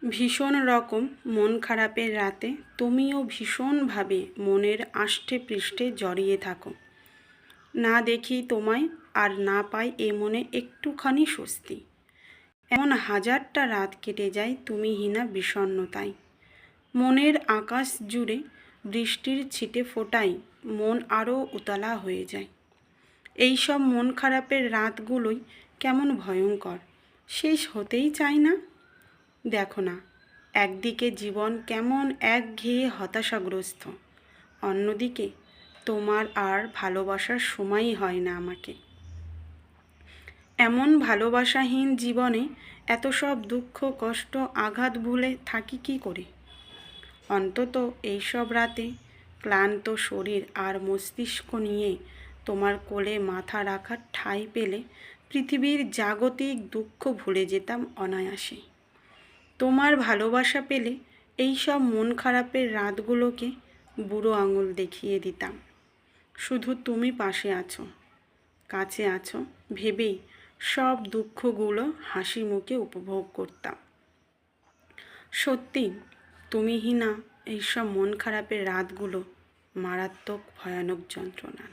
ভীষণ রকম মন খারাপের রাতে তুমিও ভীষণভাবে মনের আষ্টে পৃষ্ঠে জড়িয়ে থাকো। না দেখি তোমায় আর না পাই এ মনে একটুখানি স্বস্তি। এমন হাজারটা রাত কেটে যায় তুমিহীনা বিষণ্ণতায়। মনের আকাশ জুড়ে বৃষ্টির ছিটে ফোটায় মন আরও উতলা হয়ে যায়। এই সব মন খারাপের রাতগুলোই কেমন ভয়ঙ্কর, শেষ হতেই চায় না। দেখো না, একদিকে জীবন কেমন একঘেয়ে হতাশাগ্রস্ত, অন্যদিকে তোমার আর ভালোবাসার সময়ই হয় না আমাকে। এমন ভালোবাসাহীন জীবনে এত সব দুঃখ কষ্ট আঘাত ভুলে থাকি কী করে? অন্তত এইসব রাতে ক্লান্ত শরীর আর মস্তিষ্ক নিয়ে তোমার কোলে মাথা রাখার ঠাঁই পেলে পৃথিবীর জাগতিক দুঃখ ভুলে যেতাম অনায়াসে। তোমার ভালোবাসা পেলে এই সব মন খারাপের রাতগুলোকে বুড়ো আঙুল দেখিয়ে দিতাম। শুধু তুমি পাশে আছো, কাছে আছো ভেবেই সব দুঃখগুলো হাসি মুখে উপভোগ করতাম। সত্যি তুমিহীনা এইসব মন খারাপের রাতগুলো মারাত্মক ভয়ানক যন্ত্রণা।